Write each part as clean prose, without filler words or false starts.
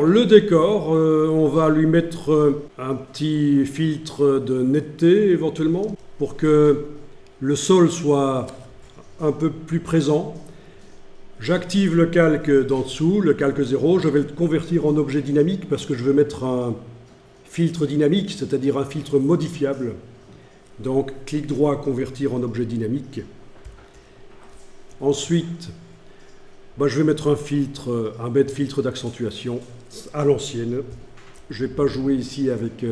Le décor, on va lui mettre un petit filtre de netteté éventuellement pour que le sol soit un peu plus présent. J'active le calque d'en dessous, le calque 0, je vais le convertir en objet dynamique parce que je veux mettre un filtre dynamique, c'est-à-dire un filtre modifiable. Donc clic droit, convertir en objet dynamique. Ensuite, je vais mettre un filtre, un bête filtre d'accentuation à l'ancienne. Je ne vais pas jouer ici avec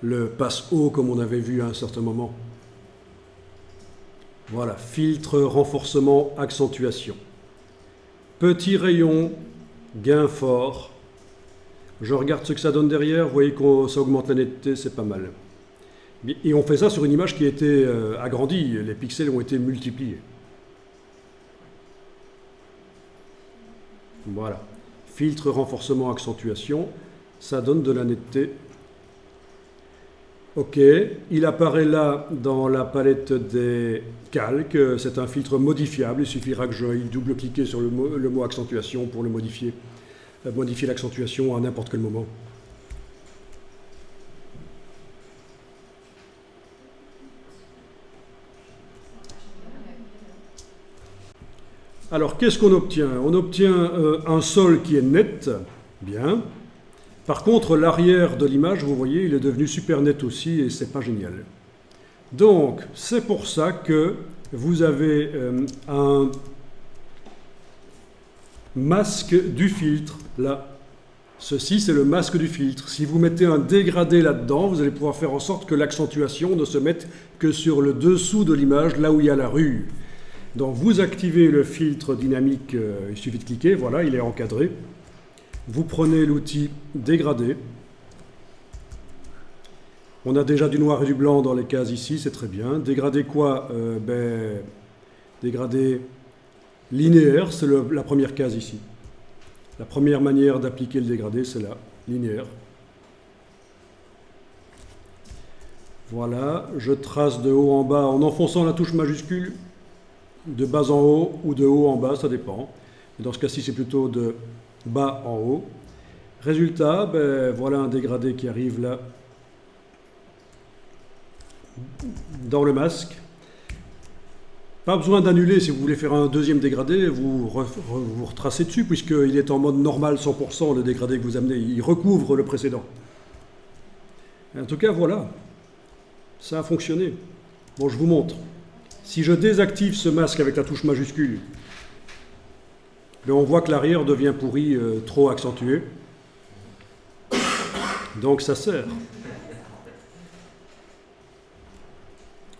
le passe haut comme on avait vu à un certain moment. Voilà, filtre, renforcement, accentuation. Petit rayon, gain fort. Je regarde ce que ça donne derrière, vous voyez que ça augmente la netteté, c'est pas mal. Et on fait ça sur une image qui a été agrandie, les pixels ont été multipliés. Voilà. Filtre, renforcement, accentuation, ça donne de la netteté. Ok, il apparaît là dans la palette des calques, c'est un filtre modifiable, il suffira que j'aille double-cliquer sur le mot accentuation pour le modifier l'accentuation à n'importe quel moment. Alors, qu'est-ce qu'on obtient? On obtient un sol qui est net, bien. Par contre, l'arrière de l'image, vous voyez, il est devenu super net aussi et c'est pas génial. Donc, c'est pour ça que vous avez un masque du filtre, là. Ceci, c'est le masque du filtre. Si vous mettez un dégradé là-dedans, vous allez pouvoir faire en sorte que l'accentuation ne se mette que sur le dessous de l'image, là où il y a la rue. Donc vous activez le filtre dynamique, il suffit de cliquer, voilà, il est encadré. Vous prenez l'outil dégradé. On a déjà du noir et du blanc dans les cases ici, c'est très bien. Dégradé quoi? Dégradé linéaire, c'est la première case ici. La première manière d'appliquer le dégradé, c'est là, linéaire. Voilà, je trace de haut en bas en enfonçant la touche majuscule. De bas en haut ou de haut en bas, ça dépend. Dans ce cas-ci, c'est plutôt de bas en haut. Résultat, voilà un dégradé qui arrive là dans le masque. Pas besoin d'annuler si vous voulez faire un deuxième dégradé, vous retracez dessus puisqu'il est en mode normal 100% le dégradé que vous amenez, il recouvre le précédent. En tout cas, voilà, ça a fonctionné. Bon, je vous montre. Si je désactive ce masque avec la touche majuscule, on voit que l'arrière devient pourri, trop accentué. Donc ça sert. En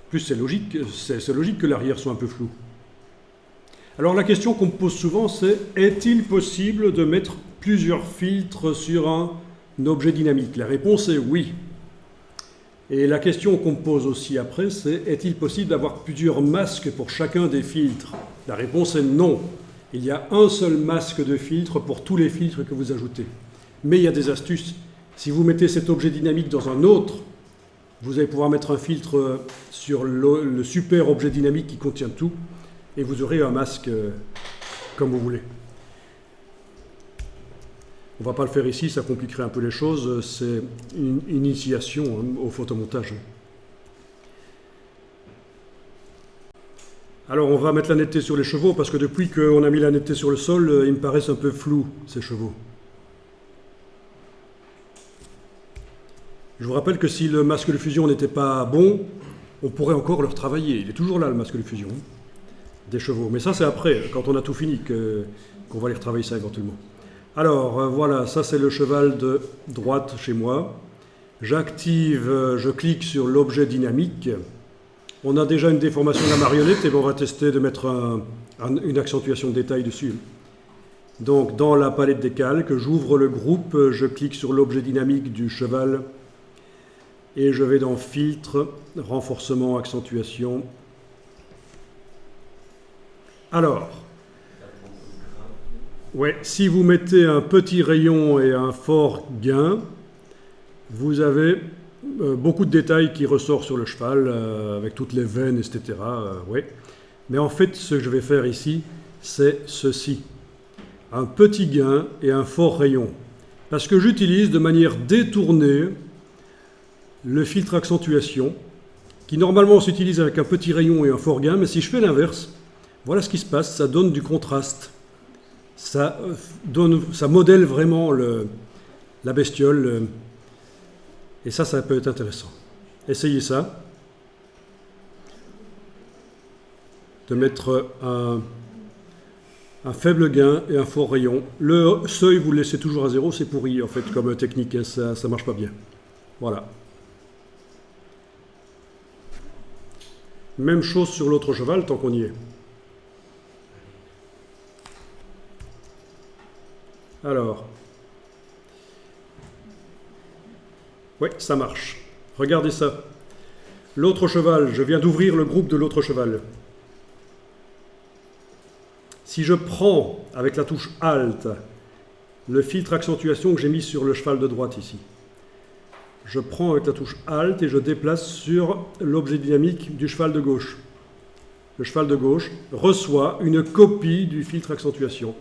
plus, c'est logique que l'arrière soit un peu flou. Alors la question qu'on me pose souvent, c'est est-il possible de mettre plusieurs filtres sur un objet dynamique? La réponse est oui. Et la question qu'on me pose aussi après, c'est est-il possible d'avoir plusieurs masques pour chacun des filtres? La réponse est non. Il y a un seul masque de filtre pour tous les filtres que vous ajoutez. Mais il y a des astuces. Si vous mettez cet objet dynamique dans un autre, vous allez pouvoir mettre un filtre sur le super objet dynamique qui contient tout, et vous aurez un masque comme vous voulez. On ne va pas le faire ici, ça compliquerait un peu les choses. C'est une initiation au photomontage. Alors on va mettre la netteté sur les chevaux parce que depuis qu'on a mis la netteté sur le sol, ils me paraissent un peu flous, ces chevaux. Je vous rappelle que si le masque de fusion n'était pas bon, on pourrait encore le retravailler. Il est toujours là, le masque de fusion des chevaux. Mais ça, c'est après, quand on a tout fini, qu'on va les retravailler ça éventuellement. Alors, voilà, ça c'est le cheval de droite chez moi. J'active, je clique sur l'objet dynamique. On a déjà une déformation de la marionnette et on va tester de mettre une accentuation de détail dessus. Donc, dans la palette des calques, j'ouvre le groupe, je clique sur l'objet dynamique du cheval et je vais dans Filtre, Renforcement, Accentuation. Alors, ouais, si vous mettez un petit rayon et un fort gain, vous avez beaucoup de détails qui ressortent sur le cheval, avec toutes les veines, etc. Ouais. Mais en fait, ce que je vais faire ici, c'est ceci. un petit gain et un fort rayon. Parce que j'utilise de manière détournée le filtre accentuation, qui normalement s'utilise avec un petit rayon et un fort gain, mais si je fais l'inverse, voilà ce qui se passe, ça donne du contraste. Ça modèle vraiment la bestiole, et ça peut être intéressant. Essayez ça, de mettre un faible gain et un fort rayon. Le seuil, vous le laissez toujours à 0, c'est pourri en fait comme technique, hein, ça ne marche pas bien. Voilà. Même chose sur l'autre cheval, tant qu'on y est. Alors. Oui, ça marche. Regardez ça. L'autre cheval, je viens d'ouvrir le groupe de l'autre cheval. Si je prends, avec la touche Alt, le filtre accentuation que j'ai mis sur le cheval de droite ici, je prends avec la touche Alt et je déplace sur l'objet dynamique du cheval de gauche. Le cheval de gauche reçoit une copie du filtre accentuation.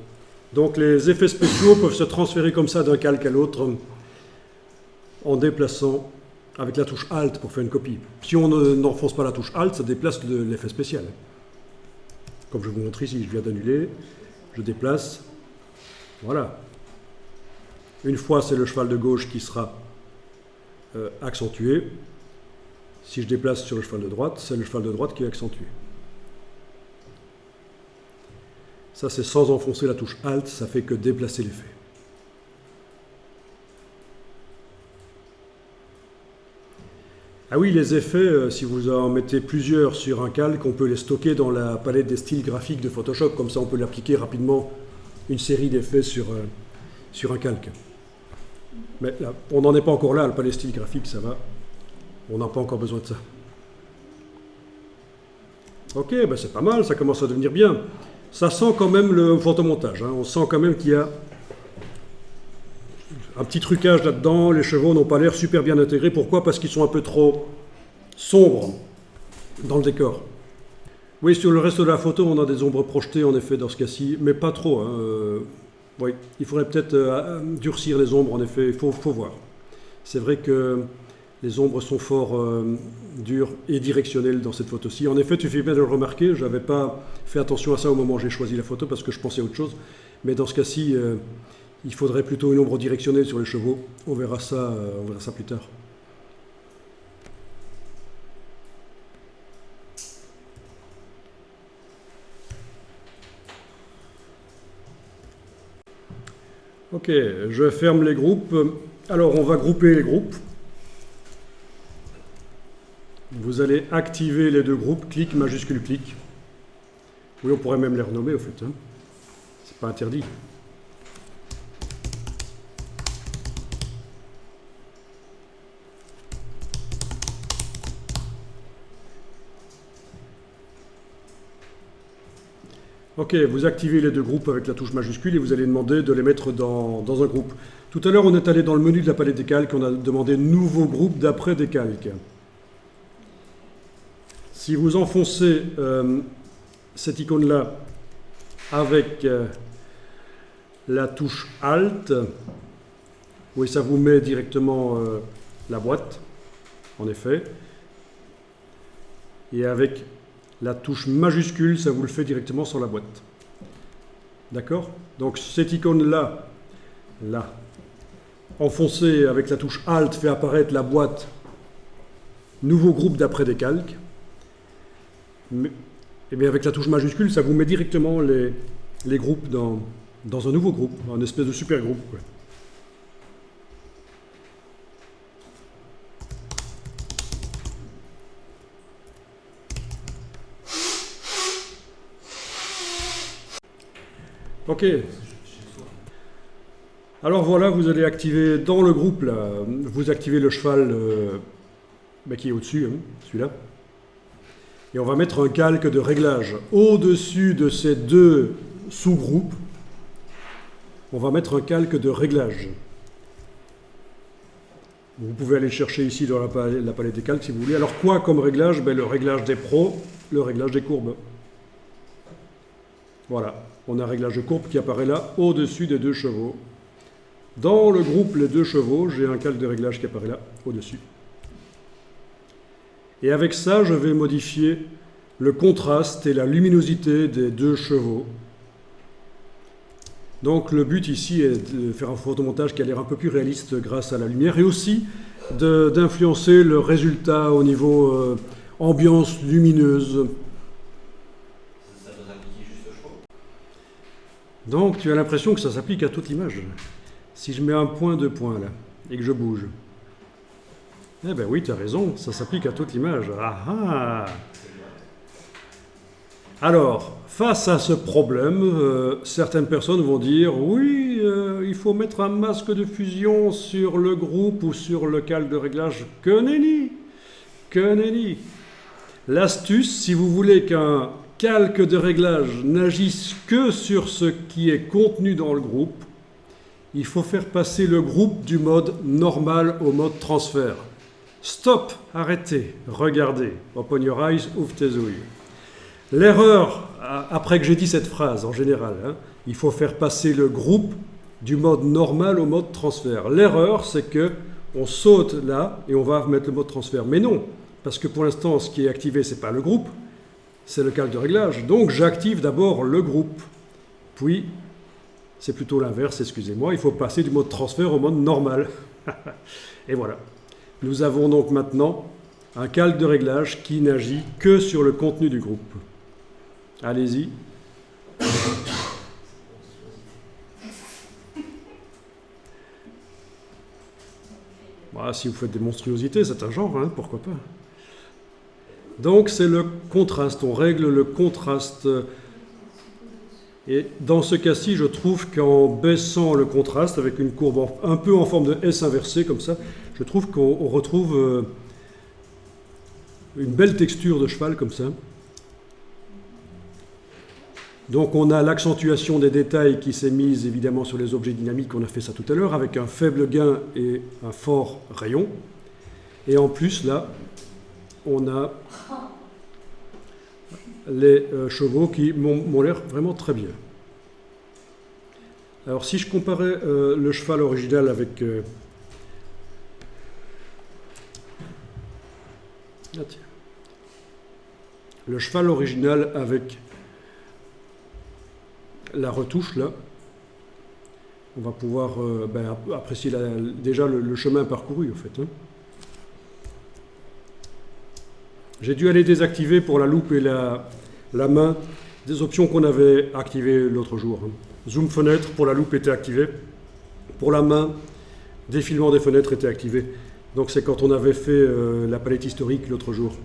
Donc les effets spéciaux peuvent se transférer comme ça d'un calque à l'autre en déplaçant avec la touche Alt pour faire une copie. Si on n'enfonce pas la touche Alt, ça déplace l'effet spécial. Comme je vous montre ici, je viens d'annuler, je déplace, voilà. Une fois, c'est le cheval de gauche qui sera accentué. Si je déplace sur le cheval de droite, c'est le cheval de droite qui est accentué. Ça, c'est sans enfoncer la touche Alt, ça fait que déplacer l'effet. Ah oui, les effets, si vous en mettez plusieurs sur un calque, on peut les stocker dans la palette des styles graphiques de Photoshop. Comme ça, on peut l'appliquer rapidement, une série d'effets sur un calque. Mais là, on n'en est pas encore là, le palette style graphique, ça va. On n'a pas encore besoin de ça. Ok, ben c'est pas mal, ça commence à devenir bien. Ça sent quand même le photomontage, hein. On sent quand même qu'il y a un petit trucage là-dedans. Les chevaux n'ont pas l'air super bien intégrés. Pourquoi? Parce qu'ils sont un peu trop sombres dans le décor. Oui, sur le reste de la photo, on a des ombres projetées, en effet, dans ce cas-ci, mais pas trop. Hein. Oui, il faudrait peut-être durcir les ombres, en effet, il faut voir. C'est vrai que les ombres sont fort dures et directionnelles dans cette photo-ci. En effet, tu fais bien de le remarquer, je n'avais pas fait attention à ça au moment où j'ai choisi la photo, parce que je pensais à autre chose. Mais dans ce cas-ci, il faudrait plutôt une ombre directionnelle sur les chevaux. On verra ça plus tard. Ok, je ferme les groupes. Alors, on va grouper les groupes. Vous allez activer les deux groupes, clic, majuscule, clic. Oui, on pourrait même les renommer, au fait. Hein. C'est pas interdit. Ok, vous activez les deux groupes avec la touche majuscule et vous allez demander de les mettre dans un groupe. Tout à l'heure, on est allé dans le menu de la palette des calques, on a demandé nouveau groupe d'après des calques. Si vous enfoncez cette icône-là avec la touche Alt, oui, ça vous met directement la boîte, en effet. Et avec la touche majuscule, ça vous le fait directement sur la boîte. D'accord? Donc cette icône-là, là, enfoncée avec la touche Alt, fait apparaître la boîte nouveau groupe d'après des calques. Et bien avec la touche majuscule, ça vous met directement les groupes dans un nouveau groupe, un espèce de super groupe. Quoi. Ok. Alors voilà, vous allez activer dans le groupe, là, vous activez le cheval qui est au-dessus, hein, celui-là. Et on va mettre un calque de réglage. Au-dessus de ces deux sous-groupes, on va mettre un calque de réglage. Vous pouvez aller le chercher ici dans la palette des calques si vous voulez. Alors quoi comme réglage? Le réglage des pros, le réglage des courbes. Voilà. on a un réglage de courbe qui apparaît là, au-dessus des 2 chevaux. Dans le groupe les 2 chevaux, j'ai un calque de réglage qui apparaît là, au-dessus. Et avec ça, je vais modifier le contraste et la luminosité des 2 chevaux. Donc le but ici est de faire un photomontage qui a l'air un peu plus réaliste grâce à la lumière et aussi d'influencer le résultat au niveau ambiance lumineuse. Ça doit s'appliquer juste aux chevaux. Donc tu as l'impression que ça s'applique à toute image. Si je mets un point, 2 points là, et que je bouge. Eh bien oui, tu as raison, ça s'applique à toute l'image. Ah ah! Alors, face à ce problème, certaines personnes vont dire « Oui, il faut mettre un masque de fusion sur le groupe ou sur le calque de réglage. » Que nenni! Que nenni! L'astuce, si vous voulez qu'un calque de réglage n'agisse que sur ce qui est contenu dans le groupe, il faut faire passer le groupe du mode normal au mode transfert. Stop, arrêtez, regardez, open your eyes, ouvre tes ouilles. L'erreur, après que j'ai dit cette phrase en général, il faut faire passer le groupe du mode normal au mode transfert. L'erreur, c'est que on saute là et on va mettre le mode transfert. Mais non, parce que pour l'instant, ce qui est activé, ce n'est pas le groupe, c'est le calque de réglage. Donc j'active d'abord le groupe, puis c'est plutôt l'inverse, excusez-moi, il faut passer du mode transfert au mode normal. Et voilà. Nous avons donc maintenant un calque de réglage qui n'agit que sur le contenu du groupe. Allez-y. Voilà, si vous faites des monstruosités, c'est un genre, pourquoi pas. Donc c'est le contraste, on règle le contraste. Et dans ce cas-ci, je trouve qu'en baissant le contraste avec une courbe un peu en forme de S inversée, comme ça, je trouve qu'on retrouve une belle texture de cheval comme ça. Donc on a l'accentuation des détails qui s'est mise évidemment sur les objets dynamiques, on a fait ça tout à l'heure, avec un faible gain et un fort rayon. Et en plus là, on a les chevaux qui m'ont l'air vraiment très bien. Alors si je comparais le cheval original avec... le cheval original avec la retouche là, on va pouvoir apprécier déjà le chemin parcouru en fait. J'ai dû aller désactiver pour la loupe et la main des options qu'on avait activées l'autre jour. Zoom fenêtre pour la loupe était activé, pour la main, défilement des fenêtres était activé. Donc c'est quand on avait fait la palette historique l'autre jour.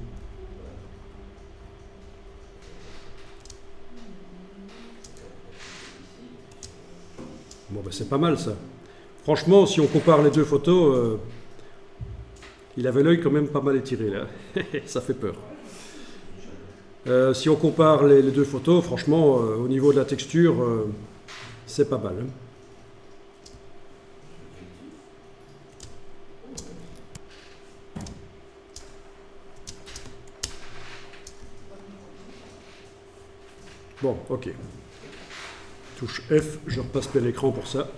Bon, c'est pas mal ça. Franchement, si on compare les 2 photos, il avait l'œil quand même pas mal étiré là. Ça fait peur. Si on compare les 2 photos, franchement, au niveau de la texture, c'est pas mal. Bon, ok. Touche F, je repasse plein l'écran pour ça.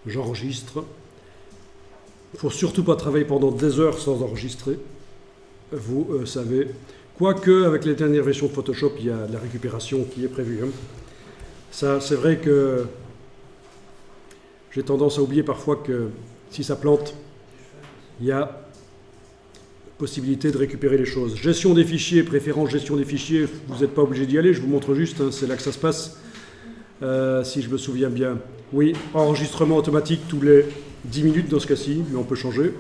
J'enregistre. Il ne faut surtout pas travailler pendant des heures sans enregistrer. Vous savez. Quoique, avec les dernières versions de Photoshop, il y a de la récupération qui est prévue. Ça, c'est vrai que j'ai tendance à oublier parfois que si ça plante, il y a possibilité de récupérer les choses. Gestion des fichiers, préférence gestion des fichiers, vous n'êtes pas obligé d'y aller, je vous montre juste, c'est là que ça se passe. Si je me souviens bien. Oui, enregistrement automatique tous les 10 minutes dans ce cas-ci, mais on peut changer.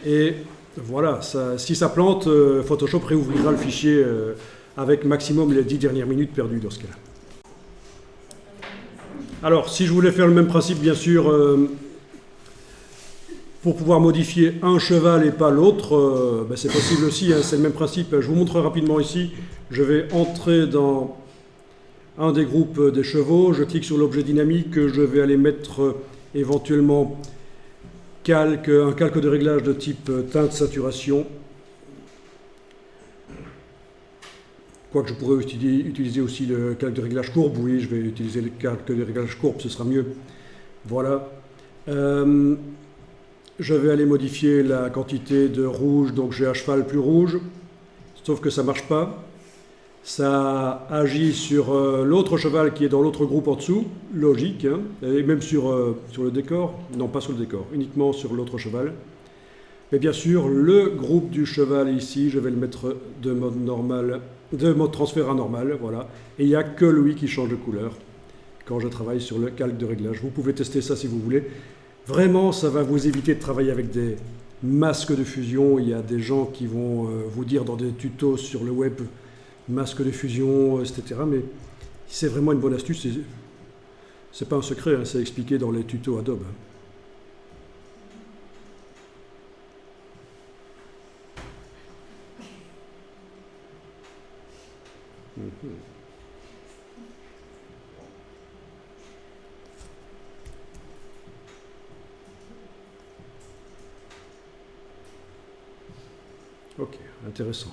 Et voilà, si ça plante, Photoshop réouvrira le fichier avec maximum les 10 dernières minutes perdues dans ce cas-là. Alors, si je voulais faire le même principe, bien sûr, pour pouvoir modifier un cheval et pas l'autre, c'est possible aussi, c'est le même principe. Je vous montre rapidement ici. Je vais entrer dans un des groupes des chevaux, je clique sur l'objet dynamique, je vais aller mettre éventuellement un calque de réglage de type teinte saturation. Quoique je pourrais utiliser aussi le calque de réglage courbe, oui, je vais utiliser le calque de réglage courbe, ce sera mieux. Voilà. Je vais aller modifier la quantité de rouge, donc j'ai à cheval plus rouge, sauf que ça ne marche pas. Ça agit sur l'autre cheval qui est dans l'autre groupe en dessous, logique, hein, et même sur le décor, non pas sur le décor, uniquement sur l'autre cheval. Mais bien sûr, le groupe du cheval ici, je vais le mettre de mode normal, de mode transfert à normal, voilà. Et il n'y a que lui qui change de couleur quand je travaille sur le calque de réglage. Vous pouvez tester ça si vous voulez. Vraiment, ça va vous éviter de travailler avec des masques de fusion. Il y a des gens qui vont vous dire dans des tutos sur le web, masque de fusion, etc. Mais c'est vraiment une bonne astuce. C'est pas un secret, hein, c'est expliqué dans les tutos Adobe. Ok, intéressant.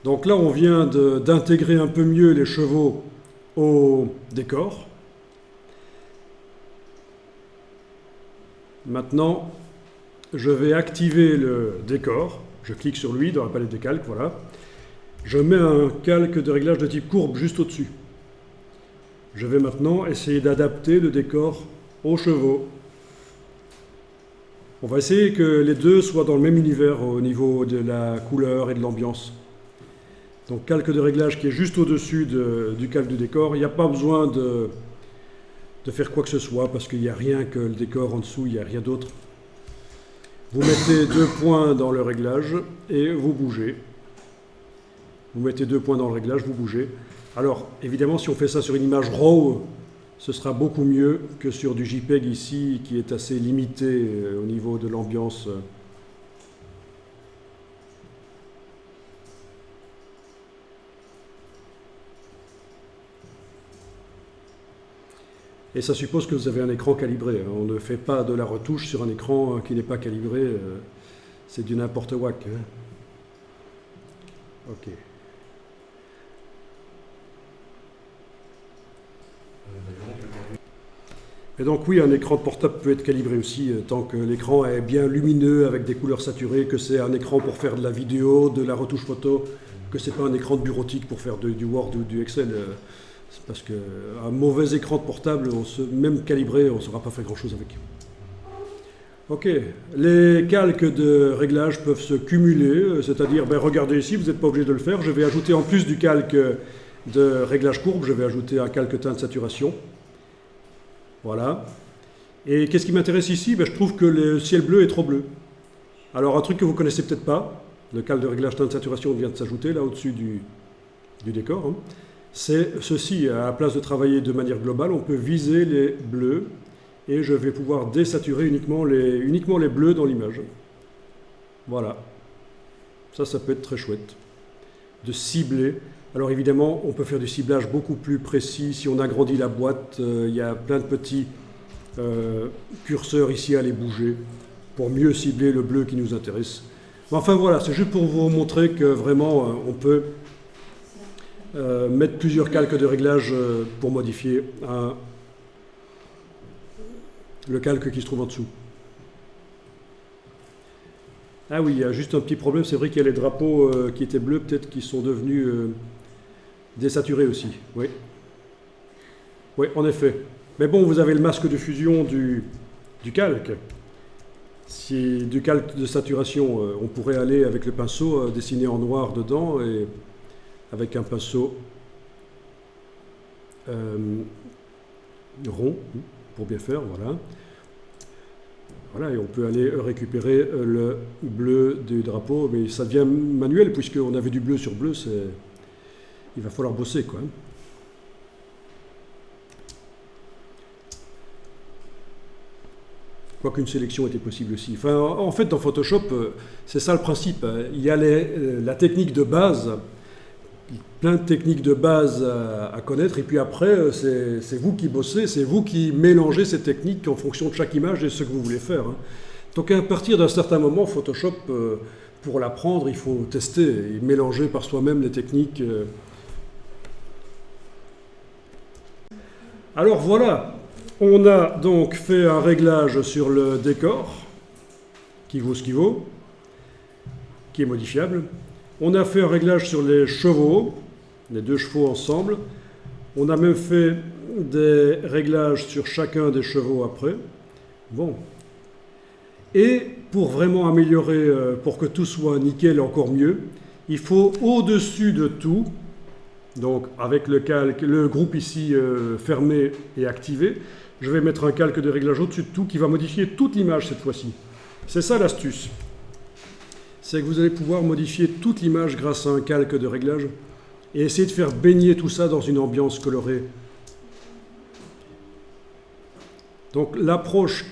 Donc là, on vient d'intégrer un peu mieux les chevaux au décor. Maintenant, je vais activer le décor. Je clique sur lui dans la palette des calques, voilà. Je mets un calque de réglage de type courbe juste au-dessus. Je vais maintenant essayer d'adapter le décor aux chevaux. On va essayer que les deux soient dans le même univers au niveau de la couleur et de l'ambiance. Donc calque de réglage qui est juste au-dessus du calque du décor. Il n'y a pas besoin de faire quoi que ce soit parce qu'il n'y a rien que le décor en dessous, il n'y a rien d'autre. Vous mettez 2 points dans le réglage et vous bougez. Vous mettez 2 points dans le réglage, vous bougez. Alors évidemment si on fait ça sur une image RAW, ce sera beaucoup mieux que sur du JPEG ici qui est assez limité au niveau de l'ambiance. Et ça suppose que vous avez un écran calibré. On ne fait pas de la retouche sur un écran qui n'est pas calibré. C'est du n'importe quoi. Ok. Et donc oui, un écran de portable peut être calibré aussi, tant que l'écran est bien lumineux avec des couleurs saturées, que c'est un écran pour faire de la vidéo, de la retouche photo, que c'est pas un écran de bureautique pour faire du Word ou du Excel. C'est parce qu'un mauvais écran de portable, même calibré, on ne saura pas faire grand-chose avec. Ok, les calques de réglage peuvent se cumuler, c'est-à-dire, regardez ici, vous n'êtes pas obligé de le faire. Je vais ajouter en plus du calque de réglage courbe, je vais ajouter un calque teint de saturation. Voilà. Et qu'est-ce qui m'intéresse ici? Je trouve que le ciel bleu est trop bleu. Alors un truc que vous ne connaissez peut-être pas, le calque de réglage teint de saturation vient de s'ajouter là au-dessus du décor, hein. C'est ceci, à la place de travailler de manière globale, on peut viser les bleus et je vais pouvoir désaturer uniquement les bleus dans l'image. Voilà. Ça peut être très chouette. De cibler. Alors évidemment, on peut faire du ciblage beaucoup plus précis. Si on agrandit la boîte, il y a plein de petits curseurs ici à les bouger pour mieux cibler le bleu qui nous intéresse. Mais enfin voilà, c'est juste pour vous montrer que vraiment on peut mettre plusieurs calques de réglage pour modifier le calque qui se trouve en dessous. Ah oui, il y a juste un petit problème, c'est vrai qu'il y a les drapeaux qui étaient bleus, peut-être qui sont devenus désaturés aussi. Oui. Oui, en effet. Mais bon, vous avez le masque de fusion du calque. Si du calque de saturation, on pourrait aller avec le pinceau dessiner en noir dedans et avec un pinceau rond pour bien faire, voilà. Voilà, et on peut aller récupérer le bleu du drapeau, mais ça devient manuel puisqu'on avait du bleu sur bleu, il va falloir bosser quoi. Quoique une sélection était possible aussi. Enfin, en fait, dans Photoshop, c'est ça le principe. Il y a la technique de base, plein de techniques de base à connaître, et puis après, c'est vous qui bossez, c'est vous qui mélangez ces techniques en fonction de chaque image et ce que vous voulez faire. Donc à partir d'un certain moment, Photoshop, pour l'apprendre, il faut tester et mélanger par soi-même les techniques. Alors voilà, on a donc fait un réglage sur le décor, qui vaut ce qu'il vaut, qui est modifiable. On a fait un réglage sur les chevaux, les 2 chevaux ensemble. On a même fait des réglages sur chacun des chevaux après. Bon. Et pour vraiment améliorer, pour que tout soit nickel et encore mieux, il faut au-dessus de tout, donc avec le calque, le groupe ici fermé et activé, je vais mettre un calque de réglage au-dessus de tout qui va modifier toute l'image cette fois-ci. C'est ça l'astuce. C'est que vous allez pouvoir modifier toute l'image grâce à un calque de réglage et essayer de faire baigner tout ça dans une ambiance colorée. Donc l'approche,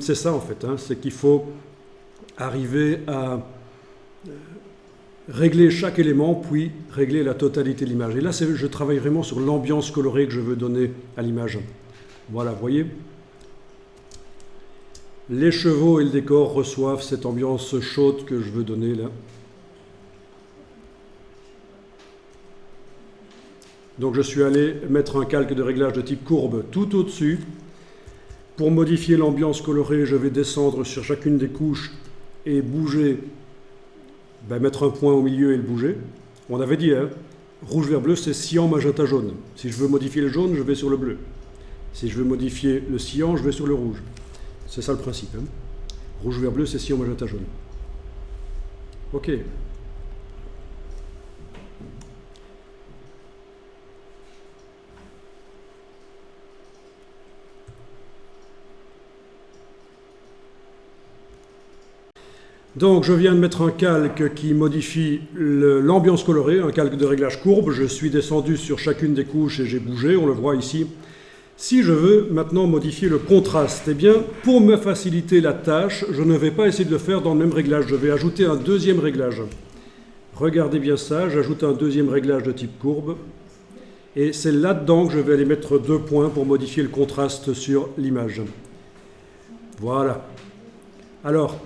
c'est ça en fait, c'est qu'il faut arriver à régler chaque élément, puis régler la totalité de l'image. Et là, je travaille vraiment sur l'ambiance colorée que je veux donner à l'image. Voilà, vous voyez ? Les chevaux et le décor reçoivent cette ambiance chaude que je veux donner là. Donc je suis allé mettre un calque de réglage de type courbe tout au-dessus. Pour modifier l'ambiance colorée, je vais descendre sur chacune des couches et bouger, mettre un point au milieu et le bouger. On avait dit, rouge, vert, bleu, c'est cyan, magenta, jaune. Si je veux modifier le jaune, je vais sur le bleu. Si je veux modifier le cyan, je vais sur le rouge. C'est ça le principe. Rouge, vert, bleu, c'est cyan, magenta, jaune. Ok. Donc je viens de mettre un calque qui modifie l'ambiance colorée, un calque de réglage courbe. Je suis descendu sur chacune des couches et j'ai bougé, on le voit ici. Si je veux maintenant modifier le contraste, eh bien, pour me faciliter la tâche, je ne vais pas essayer de le faire dans le même réglage. Je vais ajouter un deuxième réglage. Regardez bien ça, j'ajoute un deuxième réglage de type courbe. Et c'est là-dedans que je vais aller mettre 2 points pour modifier le contraste sur l'image. Voilà. Alors,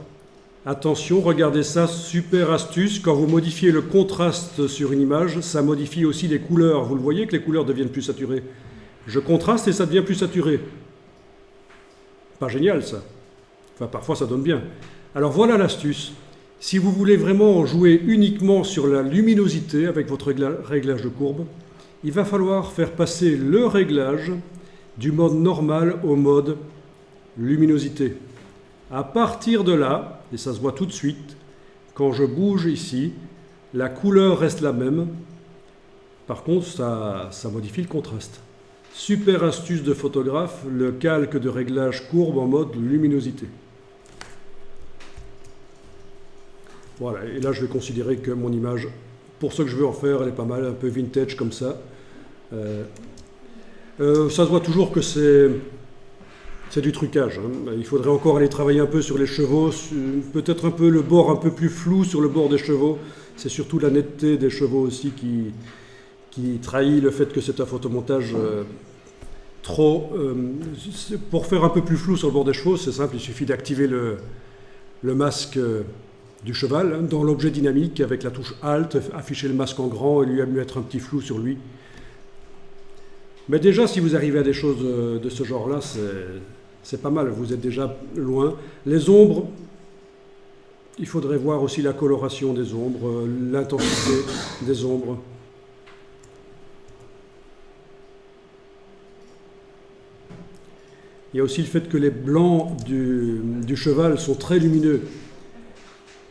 attention, regardez ça, super astuce. Quand vous modifiez le contraste sur une image, ça modifie aussi les couleurs. Vous le voyez que les couleurs deviennent plus saturées. Je contraste et ça devient plus saturé. Pas génial ça. Enfin, parfois ça donne bien. Alors voilà l'astuce. Si vous voulez vraiment jouer uniquement sur la luminosité avec votre réglage de courbe, il va falloir faire passer le réglage du mode normal au mode luminosité. À partir de là, et ça se voit tout de suite, quand je bouge ici, la couleur reste la même. Par contre, ça modifie le contraste. Super astuce de photographe, le calque de réglage courbe en mode luminosité. Voilà, et là je vais considérer que mon image, pour ce que je veux en faire, elle est pas mal, un peu vintage comme ça. Ça se voit toujours que c'est du trucage. Il faudrait encore aller travailler un peu sur les chevaux, peut-être un peu le bord un peu plus flou sur le bord des chevaux. C'est surtout la netteté des chevaux aussi qui trahit le fait que c'est un photomontage pour faire un peu plus flou sur le bord des chevaux, c'est simple, il suffit d'activer le masque du cheval dans l'objet dynamique avec la touche Alt, afficher le masque en grand et lui mettre un petit flou sur lui. Mais déjà, si vous arrivez à des choses de ce genre-là, c'est pas mal, vous êtes déjà loin. Les ombres, il faudrait voir aussi la coloration des ombres, l'intensité des ombres. Il y a aussi le fait que les blancs du cheval sont très lumineux.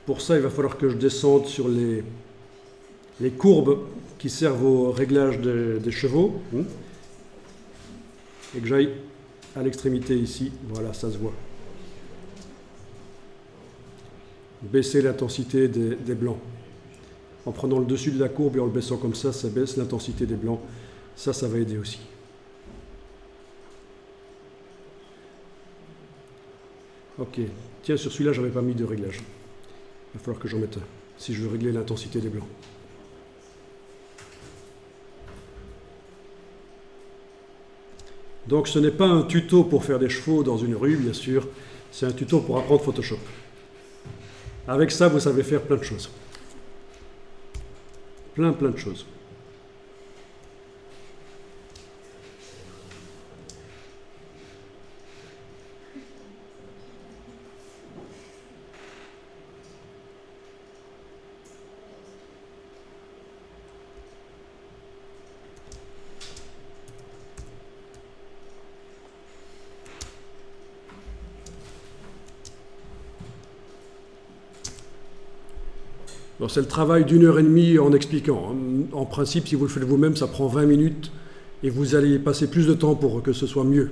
Pour ça, il va falloir que je descende sur les courbes qui servent au réglage des chevaux. Et que j'aille à l'extrémité ici. Voilà, ça se voit. Baisser l'intensité des blancs. En prenant le dessus de la courbe et en le baissant comme ça baisse l'intensité des blancs. Ça va aider aussi. Ok. Tiens, sur celui-là, j'avais pas mis de réglage. Il va falloir que j'en mette un, si je veux régler l'intensité des blancs. Donc ce n'est pas un tuto pour faire des chevaux dans une rue, bien sûr. C'est un tuto pour apprendre Photoshop. Avec ça, vous savez faire plein de choses. Plein de choses. C'est le travail d'1 heure et demie en expliquant. En principe, si vous le faites vous-même, ça prend 20 minutes et vous allez passer plus de temps pour que ce soit mieux.